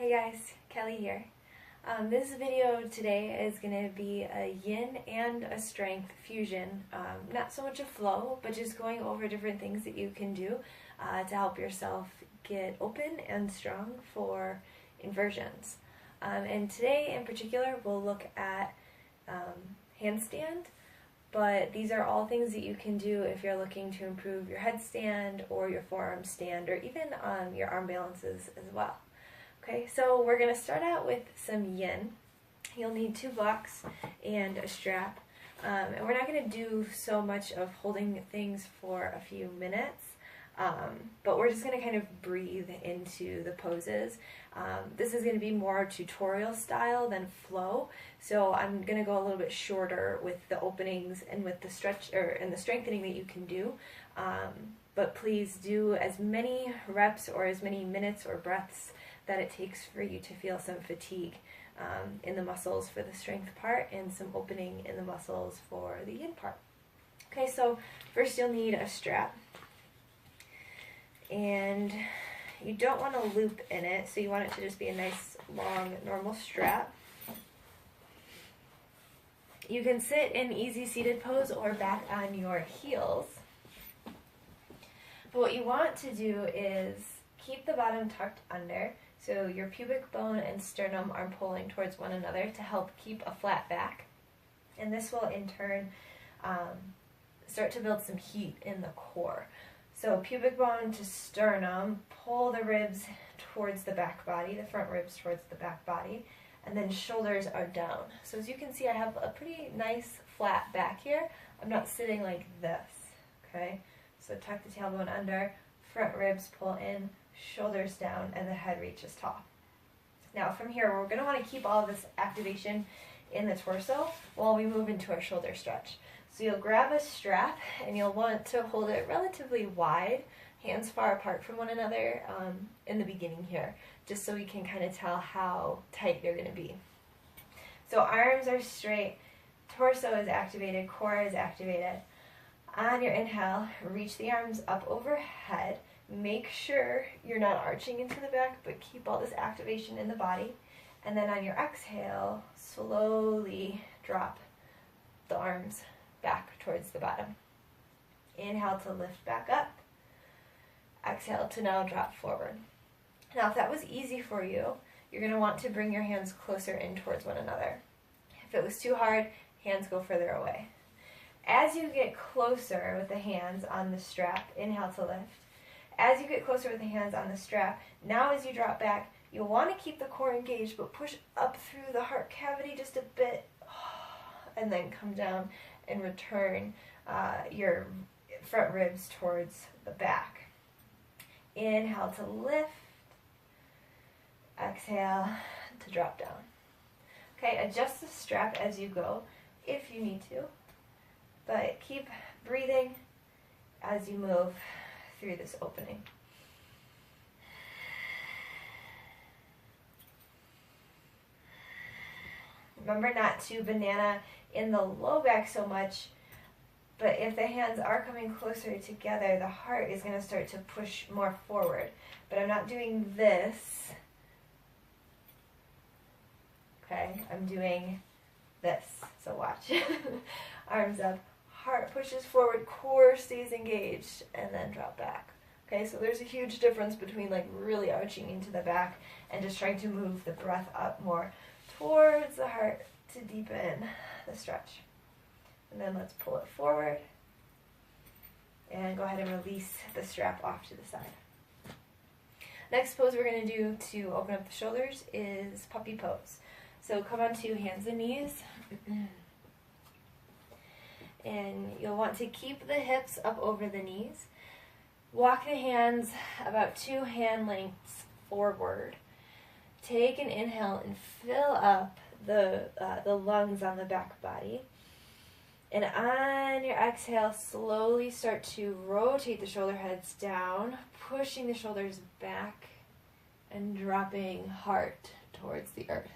Hey guys, Kelly here. This video today is going to be a yin and a strength fusion. Not so much a flow, but just going over different things that you can do to help yourself get open and strong for inversions. And today in particular we'll look at handstand, but these are all things that you can do if you're looking to improve your headstand or your forearm stand or even your arm balances as well. Okay, so we're going to start out with some yin. You'll need 2 blocks and a strap. And we're not going to do so much of holding things for a few minutes, but we're just going to kind of breathe into the poses. This is going to be more tutorial style than flow, so I'm going to go a little bit shorter with the openings and with the stretch and the strengthening that you can do. But please do as many reps or as many minutes or breaths that it takes for you to feel some fatigue in the muscles for the strength part and some opening in the muscles for the yin part. Okay, so first you'll need a strap. And you don't want to loop in it, so you want it to just be a nice, long, normal strap. You can sit in easy seated pose or back on your heels. But what you want to do is keep the bottom tucked under, so your pubic bone and sternum are pulling towards one another to help keep a flat back. And this will in turn start to build some heat in the core. So pubic bone to sternum, pull the ribs towards the back body, the front ribs towards the back body, and then shoulders are down. So as you can see, I have a pretty nice flat back here. I'm not sitting like this, okay? So tuck the tailbone under, front ribs pull in, shoulders down, and the head reaches tall. Now from here, we're going to want to keep all of this activation in the torso while we move into our shoulder stretch. So you'll grab a strap and you'll want to hold it relatively wide, hands far apart from one another in the beginning here, just so we can kind of tell how tight you're going to be. So arms are straight, torso is activated, core is activated. On your inhale, reach the arms up overhead. Make sure you're not arching into the back, but keep all this activation in the body. And then on your exhale, slowly drop the arms back towards the bottom. Inhale to lift back up. Exhale to now drop forward. Now if that was easy for you, you're going to want to bring your hands closer in towards one another. If it was too hard, hands go further away. As you get closer with the hands on the strap, inhale to lift. As you get closer with the hands on the strap, now as you drop back, you'll want to keep the core engaged, but push up through the heart cavity just a bit, and then come down and return your front ribs towards the back. Inhale to lift. Exhale to drop down. Okay, adjust the strap as you go if you need to, but keep breathing as you move through this opening. Remember not to banana in the low back so much, but if the hands are coming closer together, the heart is going to start to push more forward. But I'm not doing this. Okay, I'm doing this. So watch. Arms up, heart pushes forward, core stays engaged, and then drop back. Okay, so there's a huge difference between like really arching into the back and just trying to move the breath up more towards the heart to deepen the stretch. And then let's pull it forward and go ahead and release the strap off to the side. Next pose we're going to do to open up the shoulders is puppy pose. So come onto hands and knees. And you'll want to keep the hips up over the knees. Walk the hands about 2 hand lengths forward. Take an inhale and fill up the lungs on the back body. And on your exhale, slowly start to rotate the shoulder heads down, pushing the shoulders back and dropping heart towards the earth.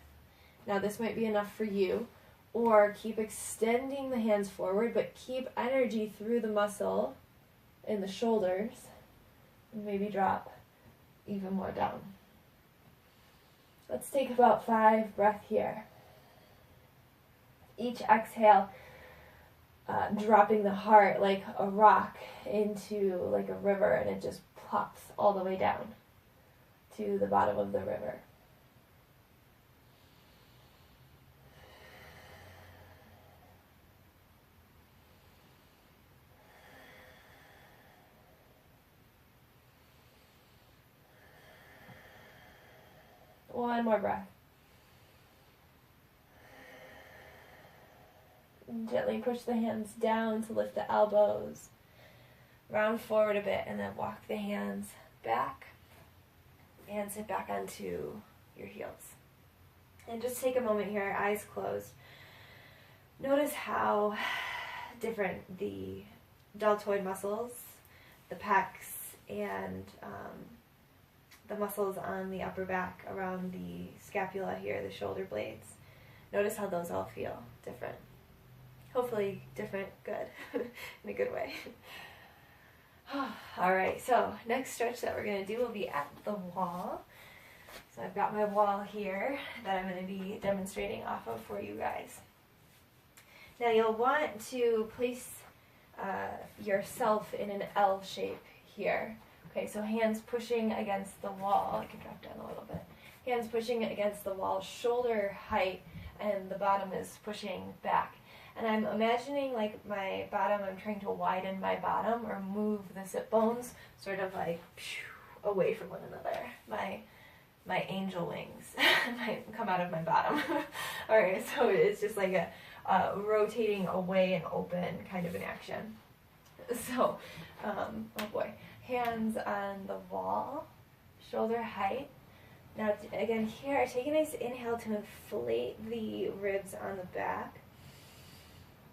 Now this might be enough for you, or keep extending the hands forward, but keep energy through the muscle in the shoulders, and maybe drop even more down. Let's take about 5 breaths here. Each exhale, dropping the heart like a rock into like a river, and it just plops all the way down to the bottom of the river. One more breath. And gently push the hands down to lift the elbows. Round forward a bit and then walk the hands back and sit back onto your heels. And just take a moment here, eyes closed. Notice how different the deltoid muscles, the pecs, and the muscles on the upper back around the scapula here, the shoulder blades. Notice how those all feel different. Hopefully different, good, in a good way. All right, so next stretch that we're going to do will be at the wall. So I've got my wall here that I'm going to be demonstrating off of for you guys. Now you'll want to place yourself in an L shape here. Okay, so hands pushing against the wall. I can drop down a little bit. Hands pushing against the wall, shoulder height, and the bottom is pushing back. And I'm imagining like my bottom, I'm trying to widen my bottom or move the sit bones sort of like away from one another. My angel wings might come out of my bottom. Alright, so it's just like a rotating away and open kind of an action. So, oh boy. Hands on the wall, shoulder height. Now again here, take a nice inhale to inflate the ribs on the back.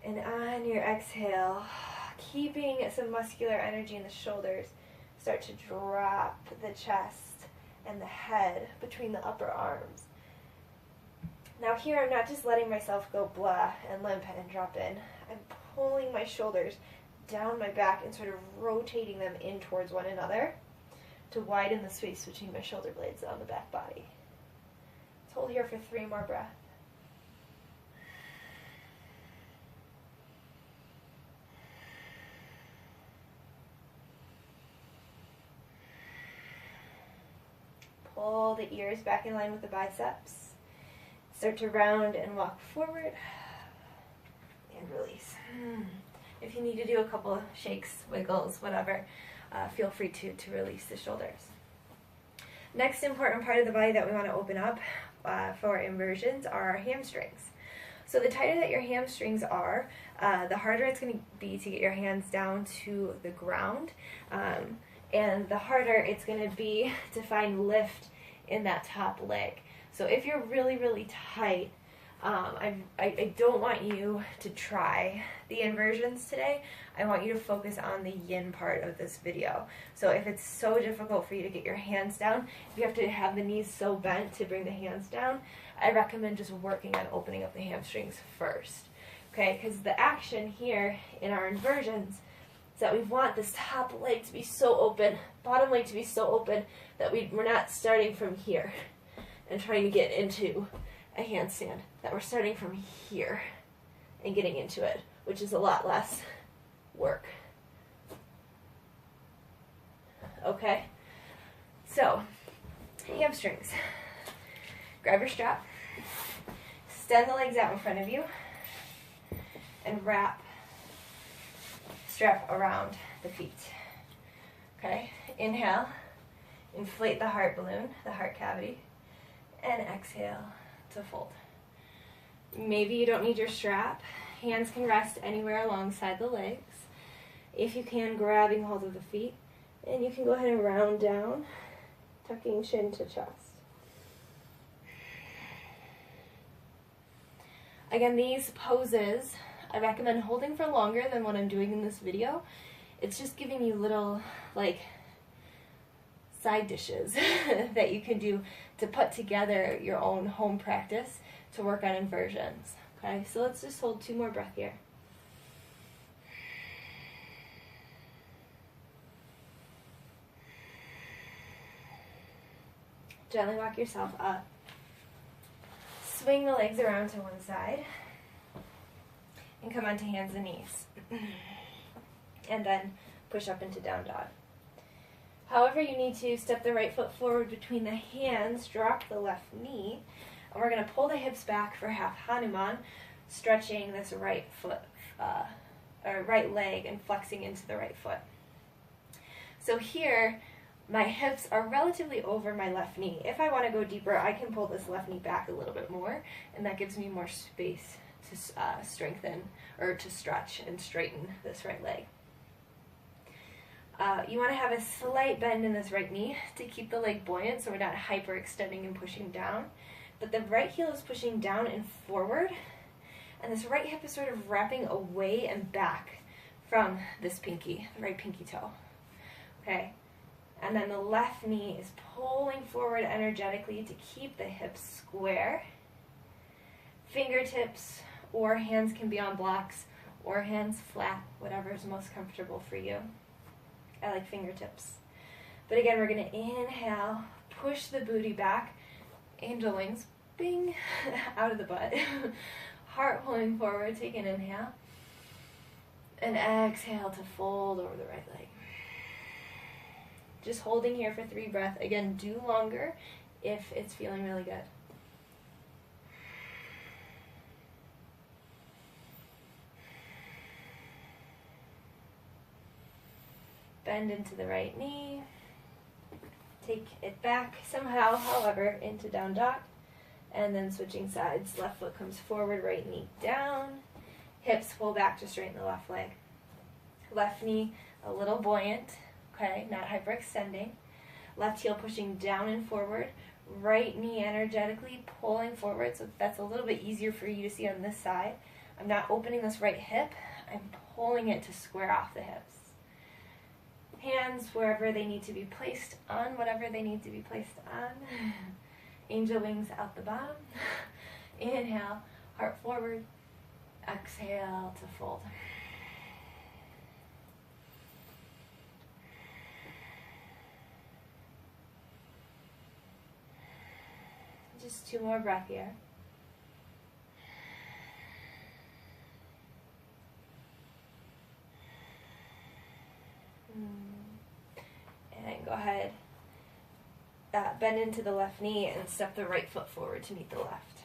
And on your exhale, keeping some muscular energy in the shoulders, start to drop the chest and the head between the upper arms. Now here I'm not just letting myself go blah and limp and drop in. I'm pulling my shoulders down my back and sort of rotating them in towards one another to widen the space between my shoulder blades on the back body. Let's hold here for 3 more breaths. Pull the ears back in line with the biceps. Start to round and walk forward. And release. If you need to do a couple of shakes, wiggles, whatever, feel free to release the shoulders. Next important part of the body that we want to open up for inversions are our hamstrings. So the tighter that your hamstrings are, the harder it's going to be to get your hands down to the ground. And the harder it's going to be to find lift in that top leg. So if you're really, really tight, I don't want you to try the inversions today. I want you to focus on the yin part of this video. So if it's so difficult for you to get your hands down, if you have to have the knees so bent to bring the hands down, I recommend just working on opening up the hamstrings first. Okay, because the action here in our inversions is that we want this top leg to be so open, bottom leg to be so open that we're not starting from here and trying to get into a handstand, that we're starting from here and getting into it, which is a lot less work. Okay, so hamstrings. Grab your strap, extend the legs out in front of you, and wrap strap around the feet. Okay, inhale, inflate the heart balloon, the heart cavity, and exhale to fold. Maybe you don't need your strap. Hands can rest anywhere alongside the legs. If you can, grabbing hold of the feet, and you can go ahead and round down, tucking chin to chest. Again, these poses, I recommend holding for longer than what I'm doing in this video. It's just giving you little, like, side dishes that you can do to put together your own home practice to work on inversions. Okay, so let's just hold 2 more breaths here. Gently walk yourself up swing the legs around to one side and come onto hands and knees. And then push up into down dog. However, you need to step the right foot forward between the hands, drop the left knee, and we're going to pull the hips back for half Hanuman, stretching this right foot, or right leg and flexing into the right foot. So here, my hips are relatively over my left knee. If I want to go deeper, I can pull this left knee back a little bit more, and that gives me more space to strengthen, or to stretch and straighten this right leg. You want to have a slight bend in this right knee to keep the leg buoyant so we're not hyperextending and pushing down. But the right heel is pushing down and forward, and this right hip is sort of wrapping away and back from this pinky, the right pinky toe. Okay, and then the left knee is pulling forward energetically to keep the hips square. Fingertips or hands can be on blocks, or hands flat, whatever is most comfortable for you. I like fingertips. But again, we're going to inhale, push the booty back, angel wings, bing, out of the butt. Heart pulling forward, take an inhale. And exhale to fold over the right leg. Just holding here for 3 breaths. Again, do longer if it's feeling really good. Bend into the right knee. Take it back somehow, however, into down dog. And then switching sides. Left foot comes forward, right knee down. Hips pull back to straighten the left leg. Left knee a little buoyant, okay, not hyperextending. Left heel pushing down and forward. Right knee energetically pulling forward, so that's a little bit easier for you to see on this side. I'm not opening this right hip, I'm pulling it to square off the hips. Hands wherever they need to be placed on, whatever they need to be placed on. Angel wings out the bottom. Inhale, heart forward. Exhale to fold. Just 2 more breaths here. And go ahead, bend into the left knee and step the right foot forward to meet the left.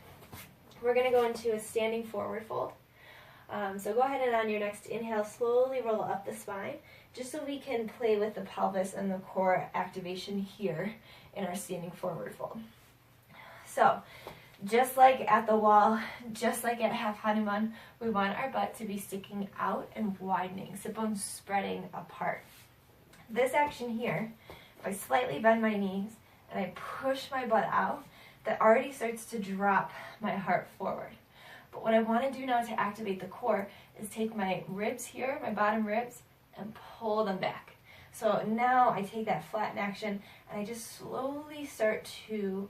We're going to go into a standing forward fold. So go ahead and on your next inhale, slowly roll up the spine, just so we can play with the pelvis and the core activation here in our standing forward fold. So, just like at the wall, just like at half Hanuman, we want our butt to be sticking out and widening, sit bones spreading apart. This action here, if I slightly bend my knees and I push my butt out, that already starts to drop my heart forward. But what I want to do now to activate the core is take my ribs here, my bottom ribs, and pull them back. So now I take that flatten action and I just slowly start to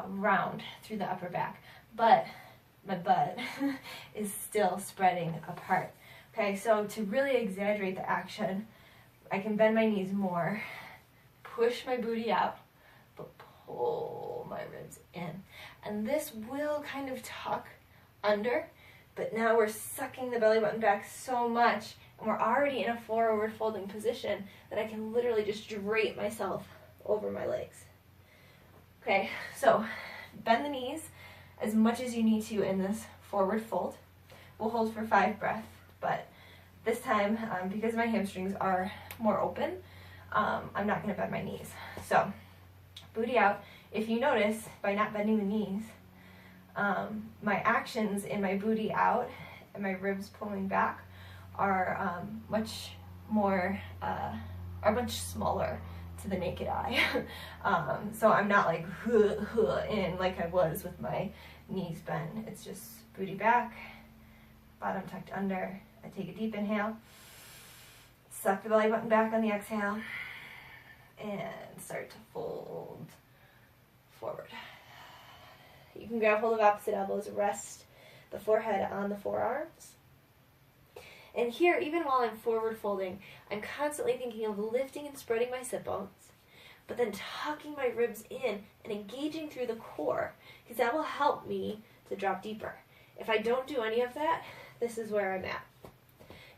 round through the upper back. But my butt is still spreading apart. Okay, so to really exaggerate the action, I can bend my knees more, push my booty out, but pull my ribs in. And this will kind of tuck under, but now we're sucking the belly button back so much, and we're already in a forward folding position that I can literally just drape myself over my legs. Okay, so bend the knees as much as you need to in this forward fold. We'll hold for 5 breaths, but this time, because my hamstrings are more open, I'm not going to bend my knees. So, booty out. If you notice, by not bending the knees, my actions in my booty out and my ribs pulling back are much smaller to the naked eye. So I'm not like in like I was with my knees bent. It's just booty back, bottom tucked under. I take a deep inhale, suck the belly button back on the exhale, and start to fold forward. You can grab hold of opposite elbows, rest the forehead on the forearms. And here, even while I'm forward folding, I'm constantly thinking of lifting and spreading my sit bones, but then tucking my ribs in and engaging through the core, because that will help me to drop deeper. If I don't do any of that, this is where I'm at.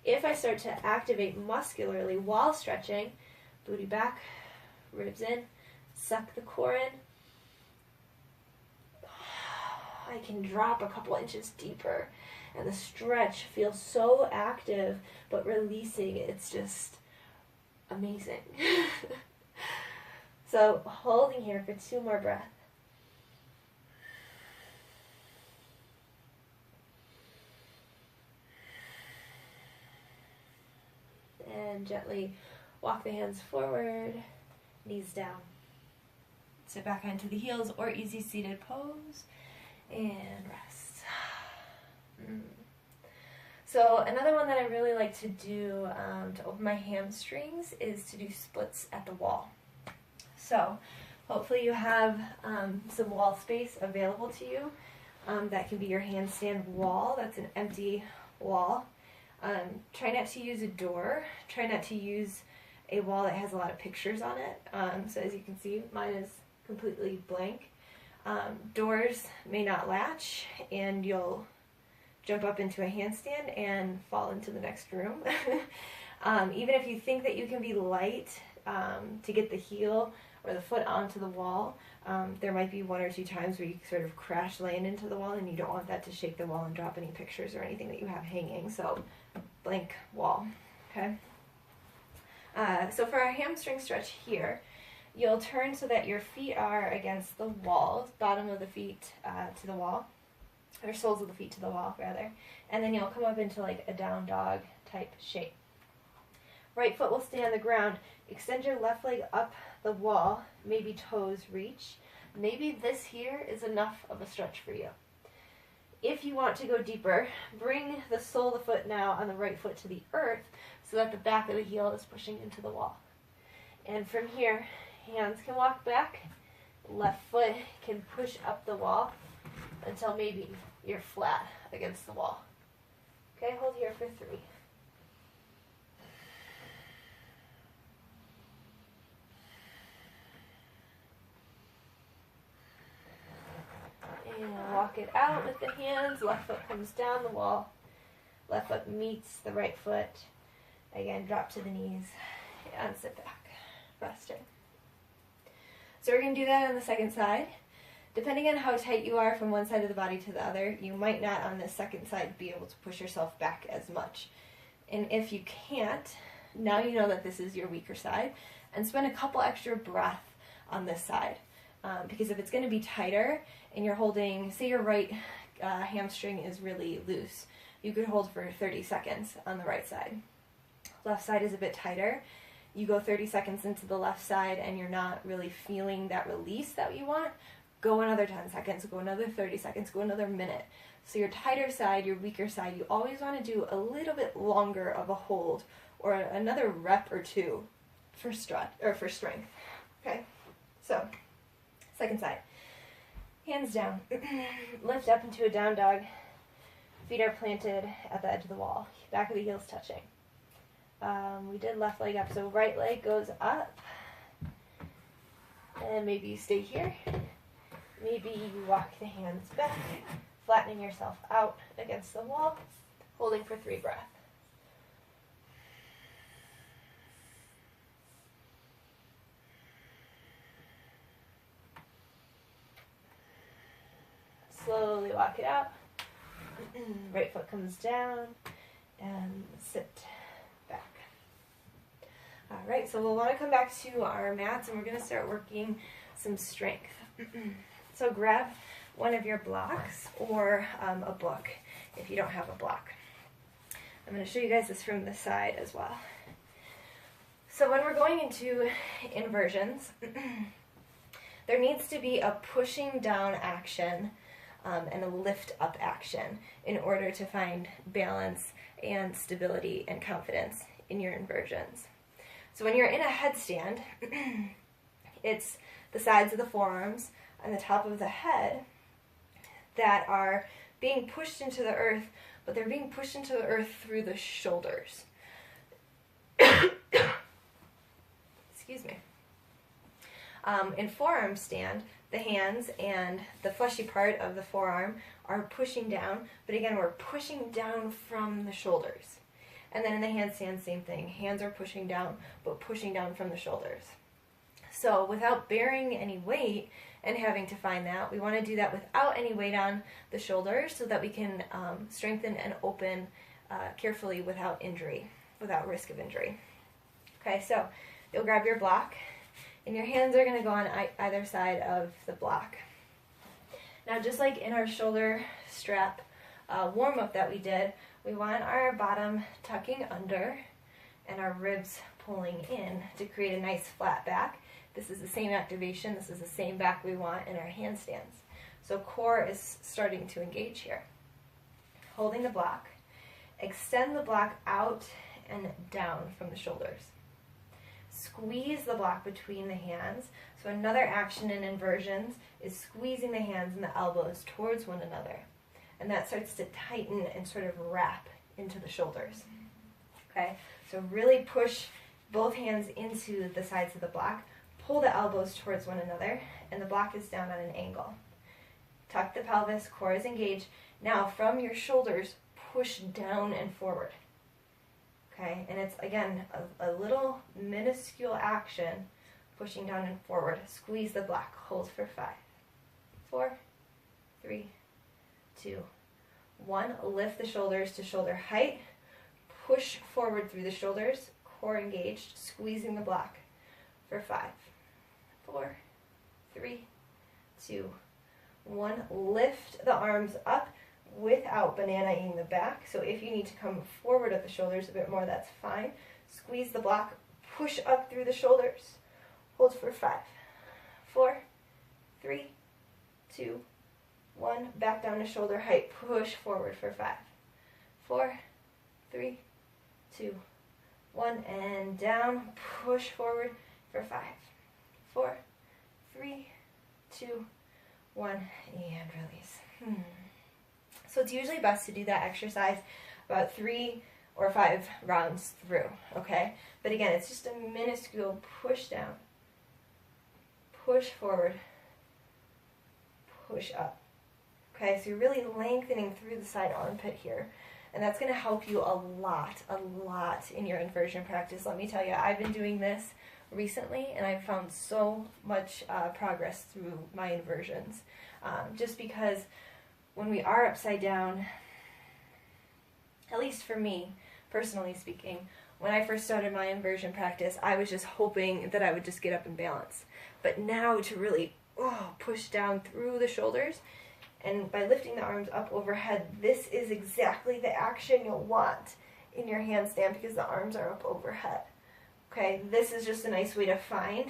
If I start to activate muscularly while stretching, booty back, ribs in, suck the core in, I can drop a couple inches deeper, and the stretch feels so active but releasing. It's just amazing. So holding here for 2 more breaths. And gently walk the hands forward, knees down. Sit back onto the heels or easy seated pose and rest. So another one that I really like to do to open my hamstrings is to do splits at the wall. So hopefully you have some wall space available to you. That can be your handstand wall. That's an empty wall. Try not to use a door. Try not to use a wall that has a lot of pictures on it. So as you can see, mine is completely blank. Doors may not latch, and you'll jump up into a handstand and fall into the next room. Even if you think that you can be light to get the heel or the foot onto the wall, there might be 1 or 2 times where you sort of crash land into the wall, and you don't want that to shake the wall and drop any pictures or anything that you have hanging. So blank wall. Okay. So for our hamstring stretch here, you'll turn so that your feet are against the wall, bottom of the feet to the wall, or soles of the feet to the wall rather, and then you'll come up into like a down dog type shape. Right foot will stay on the ground. Extend your left leg up the wall, maybe toes reach. Maybe this here is enough of a stretch for you. If you want to go deeper, bring the sole of the foot now on the right foot to the earth so that the back of the heel is pushing into the wall. And from here, hands can walk back, left foot can push up the wall until maybe you're flat against the wall. Okay, hold here for 3. And walk it out with the hands. Left foot comes down the wall. Left foot meets the right foot. Again, drop to the knees and sit back, resting. So we're going to do that on the second side. Depending on how tight you are from one side of the body to the other, you might not on this second side be able to push yourself back as much. And if you can't, now you know that this is your weaker side, and spend a couple extra breaths on this side. Because if it's going to be tighter and you're holding, say your right hamstring is really loose, you could hold for 30 seconds on the right side. Left side is a bit tighter. You go 30 seconds into the left side and you're not really feeling that release that you want, go another 10 seconds, go another 30 seconds, go another minute. So your tighter side, your weaker side, you always want to do a little bit longer of a hold or another rep or 2 for strength. Okay, so second side. Hands down. Lift up into a down dog. Feet are planted at the edge of the wall. Back of the heels touching. We did left leg up, so right leg goes up. And maybe you stay here. Maybe you walk the hands back, flattening yourself out against the wall, holding for 3 breaths. Slowly walk it out. Right foot comes down and sit back. All right, so we'll want to come back to our mats and we're going to start working some strength. So grab one of your blocks or a book if you don't have a block. I'm going to show you guys this from the side as well. So when we're going into inversions, there needs to be a pushing down action and a lift up action in order to find balance and stability and confidence in your inversions. So when you're in a headstand, it's the sides of the forearms and the top of the head that are being pushed into the earth, but they're being pushed into the earth through the shoulders. Excuse me. In forearm stand, the hands and the fleshy part of the forearm are pushing down, but again, we're pushing down from the shoulders. And then in the handstand, same thing. Hands are pushing down, but pushing down from the shoulders. So without bearing any weight and having to find that, we want to do that without any weight on the shoulders so that we can strengthen and open carefully without injury, without risk of injury. Okay, so you'll grab your block, and your hands are going to go on either side of the block. Now, just like in our shoulder strap warm-up that we did, we want our bottom tucking under and our ribs pulling in to create a nice flat back. This is the same activation. This is the same back we want in our handstands. So core is starting to engage here. Holding the block, extend the block out and down from the shoulders. Squeeze the block between the hands. So another action in inversions is squeezing the hands and the elbows towards one another. And that starts to tighten and sort of wrap into the shoulders. Okay, so really push both hands into the sides of the block. Pull the elbows towards one another, and the block is down on an angle. Tuck the pelvis, core is engaged. Now from your shoulders, push down and forward. Okay, and it's, again, a little minuscule action, pushing down and forward. Squeeze the block, hold for 5, 4, 3, 2, 1. Lift the shoulders to shoulder height. Push forward through the shoulders, core engaged, squeezing the block for 5, 4, 3, 2, 1. Lift the arms up without banana-ing the back. So if you need to come forward at the shoulders a bit more, that's fine. Squeeze the block, push up through the shoulders. Hold for 5, 4, 3, 2, 1. Back down to shoulder height. Push forward for 5, 4, 3, 2, 1. And down. Push forward for 5, 4, 3, 2, 1. And release. So it's usually best to do that exercise about 3 or 5 rounds through, okay? But again, it's just a minuscule push down, push forward, push up. Okay, so you're really lengthening through the side armpit here. And that's going to help you a lot in your inversion practice. Let me tell you, I've been doing this recently, and I've found so much progress through my inversions. Just because when we are upside down, at least for me, personally speaking, when I first started my inversion practice, I was just hoping that I would just get up and balance. But now to really push down through the shoulders, and by lifting the arms up overhead, this is exactly the action you'll want in your handstand because the arms are up overhead. Okay, this is just a nice way to find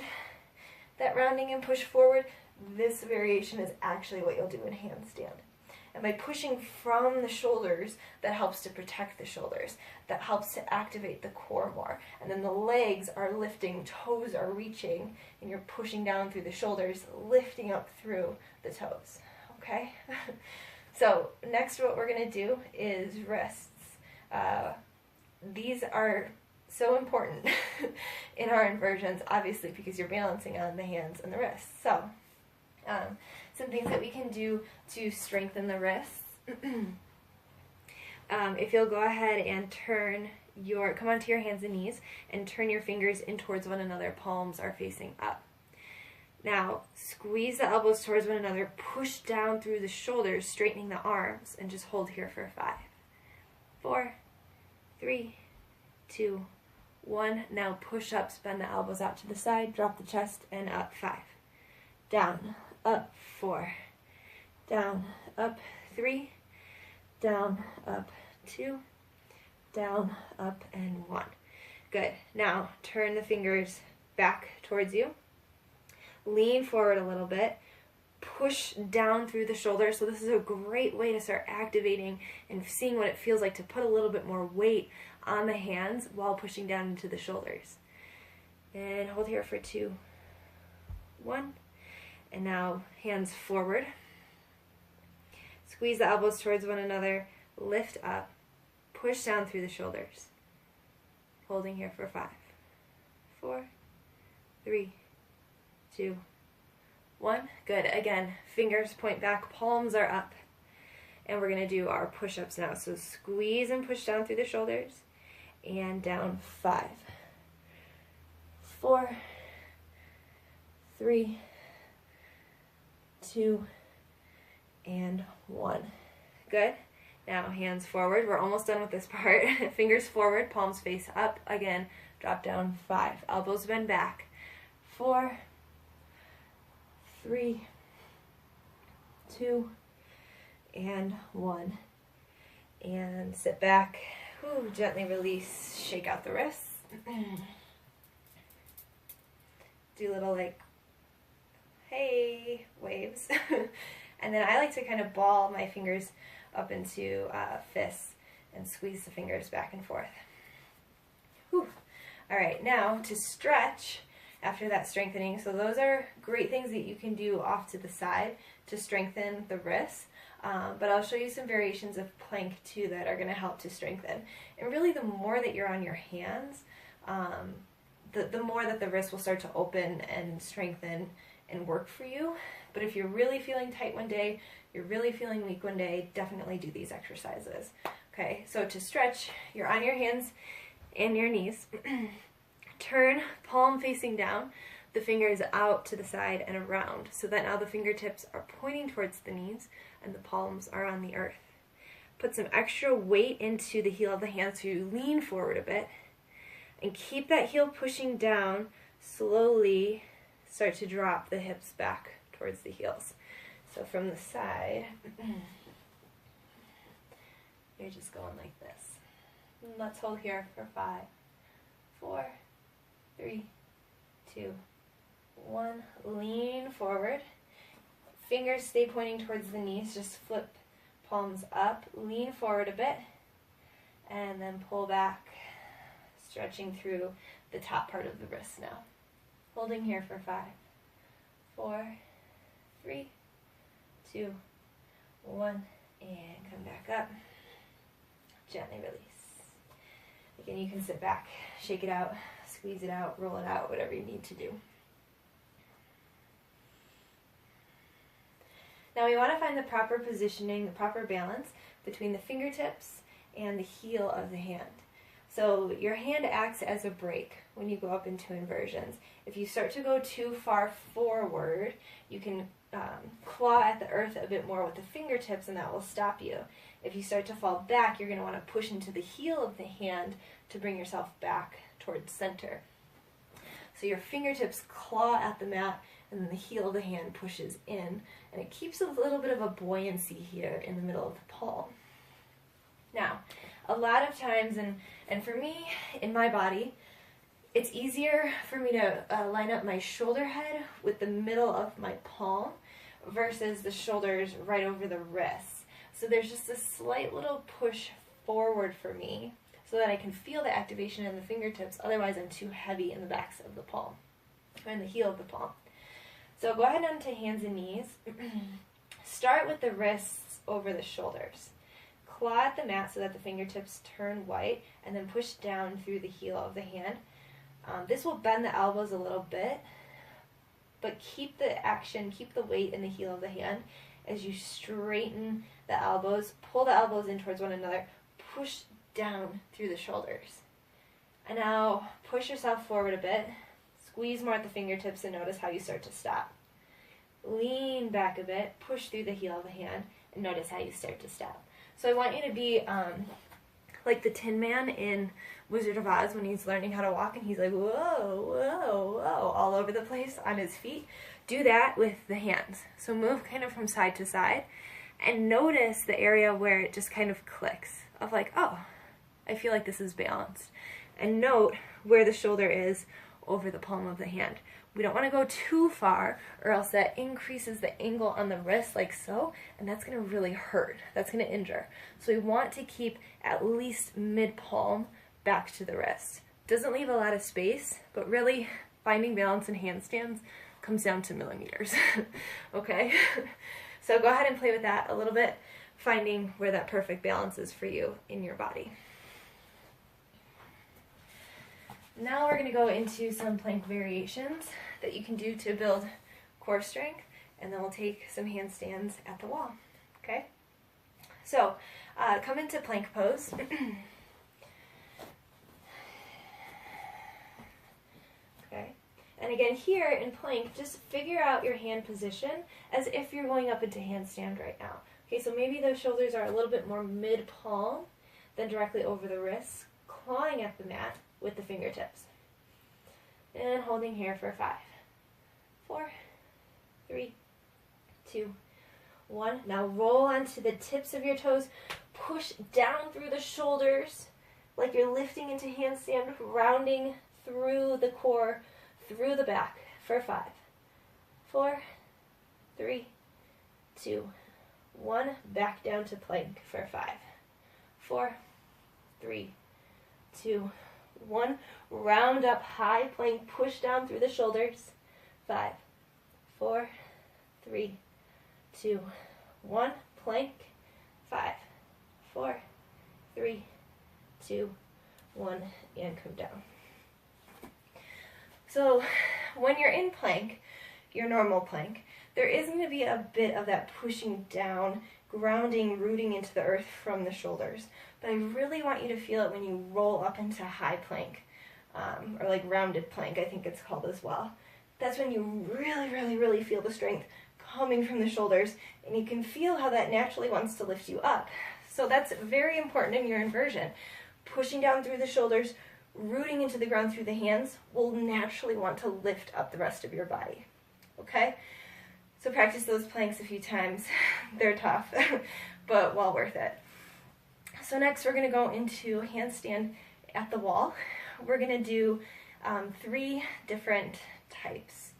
that rounding and push forward. This variation is actually what you'll do in handstand. And by pushing from the shoulders, that helps to protect the shoulders. That helps to activate the core more. And then the legs are lifting, toes are reaching, and you're pushing down through the shoulders, lifting up through the toes. Okay? So next what we're going to do is wrists. These are so important in our inversions, obviously, because you're balancing on the hands and the wrists. So some things that we can do to strengthen the wrists. If you'll go ahead and come onto your hands and knees and turn your fingers in towards one another, palms are facing up. Now, squeeze the elbows towards one another, push down through the shoulders, straightening the arms, and just hold here for 5, 4, 3, 2, 1. Now push up, bend the elbows out to the side, drop the chest, and up 5. Down, up 4, down, up 3, down, up 2, down, up, and 1. Good. Now turn the fingers back towards you. Lean forward a little bit. Push down through the shoulders. So this is a great way to start activating and seeing what it feels like to put a little bit more weight on the hands while pushing down into the shoulders. And hold here for 2, 1. And now hands forward. Squeeze the elbows towards one another. Lift up. Push down through the shoulders. Holding here for 5, 4, 3, 2, 1. Good. Again, fingers point back, palms are up. And we're going to do our push-ups now. So squeeze and push down through the shoulders. And down. 5, 4, 3, 2, and 1. Good. Now hands forward. We're almost done with this part. Fingers forward, palms face up. Again, drop down. 5. Elbows bend back. 4, 3, 2, and 1. And sit back. Ooh, gently release. Shake out the wrists. Do little like, hey, waves. And then I like to kind of ball my fingers up into fists and squeeze the fingers back and forth. Whew. All right, now to stretch after that strengthening. So those are great things that you can do off to the side to strengthen the wrists. But I'll show you some variations of plank too that are going to help to strengthen. And really the more that you're on your hands, the more that the wrist will start to open and strengthen and work for you. But if you're really feeling tight one day, you're really feeling weak one day, definitely do these exercises. Okay, so to stretch, you're on your hands and your knees. Turn, palm facing down, the fingers out to the side and around, so that now the fingertips are pointing towards the knees and the palms are on the earth. Put some extra weight into the heel of the hand so you lean forward a bit. And keep that heel pushing down. Slowly start to drop the hips back towards the heels. So from the side, you're just going like this. And let's hold here for 5, 4, 3, 2, 1. Lean forward. Fingers stay pointing towards the knees. Just flip palms up. Lean forward a bit. And then pull back, stretching through the top part of the wrist now. Holding here for 5, 4, 3, 2, 1, and come back up. Gently release. Again, you can sit back, shake it out, squeeze it out, roll it out, whatever you need to do. Now we want to find the proper positioning, the proper balance between the fingertips and the heel of the hand. So your hand acts as a brake when you go up into inversions. If you start to go too far forward, you can claw at the earth a bit more with the fingertips and that will stop you. If you start to fall back, you're going to want to push into the heel of the hand to bring yourself back towards center. So your fingertips claw at the mat and then the heel of the hand pushes in, and it keeps a little bit of a buoyancy here in the middle of the palm. Now, a lot of times, and for me, in my body, it's easier for me to line up my shoulder head with the middle of my palm versus the shoulders right over the wrists. So there's just a slight little push forward for me so that I can feel the activation in the fingertips, otherwise I'm too heavy in the backs of the palm, or in the heel of the palm. So go ahead onto hands and knees. Start with the wrists over the shoulders. Claw at the mat so that the fingertips turn white, and then push down through the heel of the hand. This will bend the elbows a little bit, but keep the action, keep the weight in the heel of the hand as you straighten the elbows, pull the elbows in towards one another, push down through the shoulders. And now push yourself forward a bit, squeeze more at the fingertips and notice how you start to stop. Lean back a bit, push through the heel of the hand, and notice how you start to stop. So I want you to be like the Tin Man in Wizard of Oz when he's learning how to walk and he's like, whoa, whoa, whoa, all over the place on his feet. Do that with the hands. So move kind of from side to side and notice the area where it just kind of clicks of like, oh, I feel like this is balanced. And note where the shoulder is over the palm of the hand. We don't want to go too far or else that increases the angle on the wrist like so, and that's going to really hurt. That's going to injure. So we want to keep at least mid-palm back to the wrist. Doesn't leave a lot of space, but really finding balance in handstands comes down to millimeters. Okay? So go ahead and play with that a little bit, finding where that perfect balance is for you in your body. Now we're going to go into some plank variations that you can do to build core strength. and then we'll take some handstands at the wall, okay? So, come into plank pose. Okay, and again here in plank, just figure out your hand position as if you're going up into handstand right now. Okay, so maybe those shoulders are a little bit more mid-palm than directly over the wrists, clawing at the mat with the fingertips. And holding here for 5, 4, 3, 2, 1. Now roll onto the tips of your toes, push down through the shoulders like you're lifting into handstand, rounding through the core, through the back for 5, 4, 3, 2, 1. Back down to plank for 5, 4, 3, 2, 1. Round up high, plank, push down through the shoulders. 5, 4, 3, 2, 1. Plank. 5, 4, 3, 2, 1, and come down. So when you're in plank, your normal plank, there is going to be a bit of that pushing down, grounding, rooting into the earth from the shoulders. But I really want you to feel it when you roll up into high plank, or like rounded plank, I think it's called as well. That's when you really, really, really feel the strength coming from the shoulders, and you can feel how that naturally wants to lift you up. So that's very important in your inversion. Pushing down through the shoulders, rooting into the ground through the hands will naturally want to lift up the rest of your body. Okay? So practice those planks a few times. They're tough, but well worth it. So next we're going to go into handstand at the wall. We're going to do 3 different types.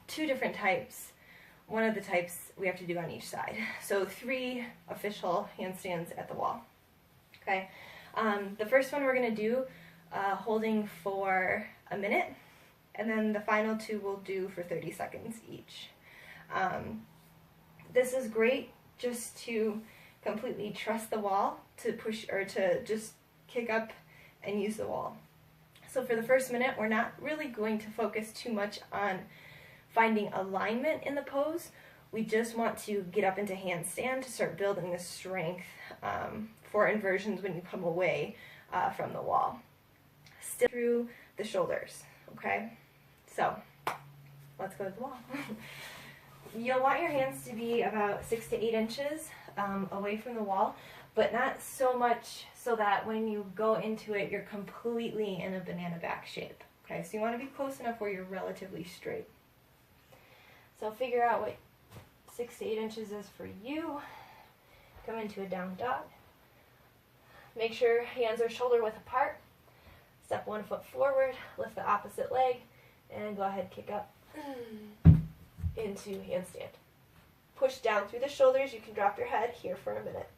Two different types. One of the types we have to do on each side. So 3 official handstands at the wall. Okay. The first one we're going to do holding for a minute, and then the final 2 we'll do for 30 seconds each. This is great just to completely trust the wall, to push or to just kick up and use the wall. So for the first minute, we're not really going to focus too much on finding alignment in the pose. We just want to get up into handstand to start building the strength for inversions when you come away from the wall. Still through the shoulders, okay? So, let's go to the wall. You'll want your hands to be about 6 to 8 inches away from the wall, but not so much so that when you go into it, you're completely in a banana back shape. Okay, so you want to be close enough where you're relatively straight. So figure out what 6 to 8 inches is for you. Come into a down dog. Make sure hands are shoulder width apart. Step 1 foot forward, lift the opposite leg, and go ahead, kick up into handstand. Push down through the shoulders. You can drop your head here for a minute.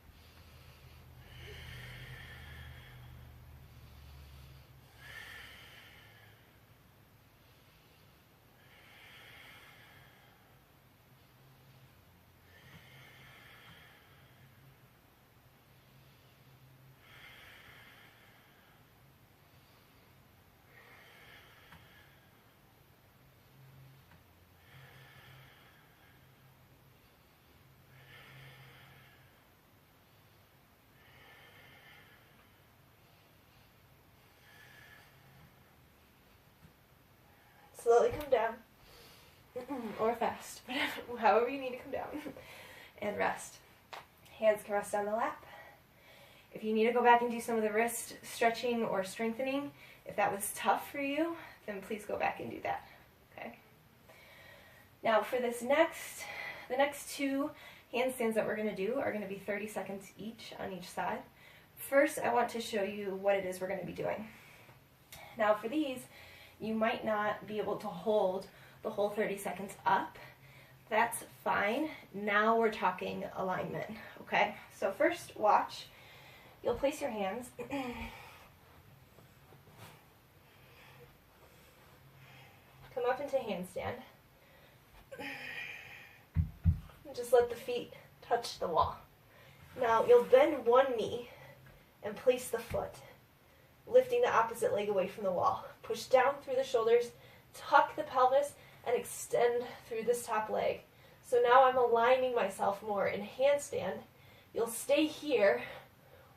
Slowly come down, or fast, however you need to come down, and rest. Hands can rest on the lap. If you need to go back and do some of the wrist stretching or strengthening, if that was tough for you, then please go back and do that. Okay. Now for this the next 2 handstands that we're going to do are going to be 30 seconds each on each side. First, I want to show you what it is we're going to be doing. Now for these, you might not be able to hold the whole 30 seconds up. That's fine. Now we're talking alignment, okay? So first, watch. You'll place your hands. Come up into handstand. And just let the feet touch the wall. Now you'll bend one knee and place the foot, lifting the opposite leg away from the wall. Push down through the shoulders, tuck the pelvis, and extend through this top leg. So now I'm aligning myself more in handstand. You'll stay here,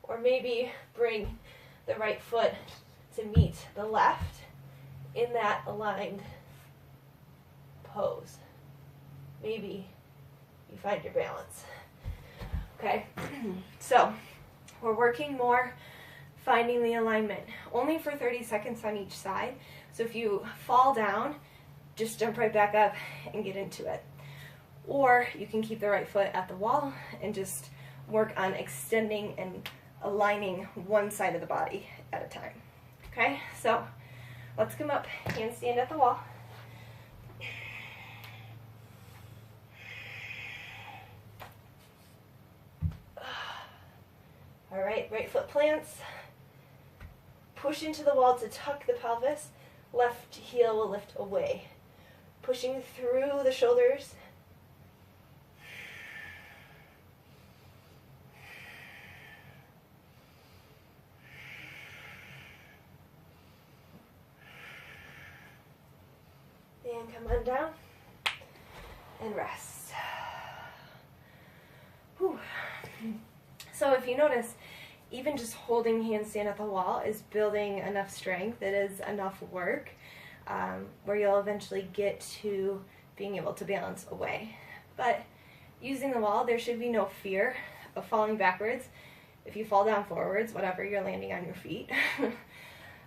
or maybe bring the right foot to meet the left in that aligned pose. Maybe you find your balance. Okay, so we're working more finding the alignment, only for 30 seconds on each side. So if you fall down, just jump right back up and get into it. Or you can keep the right foot at the wall and just work on extending and aligning one side of the body at a time. Okay, so let's come up, handstand at the wall. All right, right foot plants. Push into the wall to tuck the pelvis. Left heel will lift away. Pushing through the shoulders. And come on down and rest. Whew. So if you notice, even just holding handstand at the wall is building enough strength. It is enough work where you'll eventually get to being able to balance away. But using the wall, there should be no fear of falling backwards. If you fall down forwards, whatever, you're landing on your feet.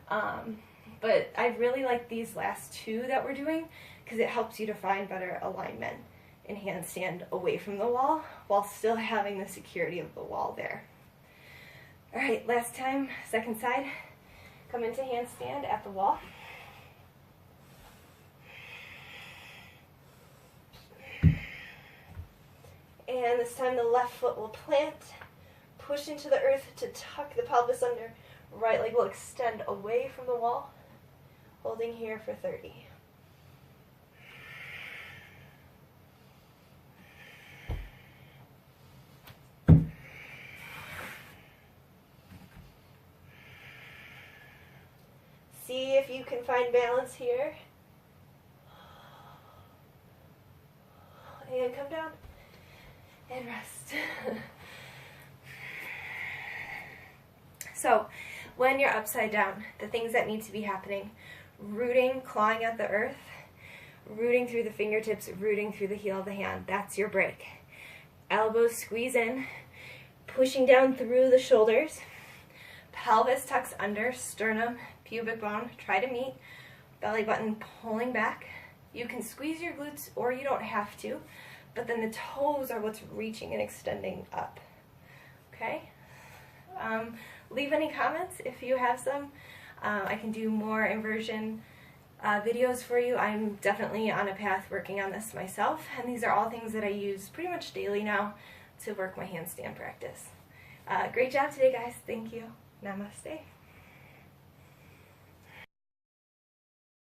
But I really like these last two that we're doing because it helps you to find better alignment in handstand away from the wall while still having the security of the wall there. All right, last time, second side. Come into handstand at the wall. And this time the left foot will plant, push into the earth to tuck the pelvis under. Right leg will extend away from the wall, holding here for 30. See if you can find balance here. And come down and rest. So, when you're upside down, the things that need to be happening: rooting, clawing at the earth, rooting through the fingertips, rooting through the heel of the hand. That's your break. Elbows squeeze in, pushing down through the shoulders. Pelvis tucks under, sternum, pubic bone, try to meet. Belly button pulling back. You can squeeze your glutes or you don't have to, but then the toes are what's reaching and extending up. Okay? Leave any comments if you have some. I can do more inversion videos for you. I'm definitely on a path working on this myself, and these are all things that I use pretty much daily now to work my handstand practice. Great job today, guys. Thank you. Namaste.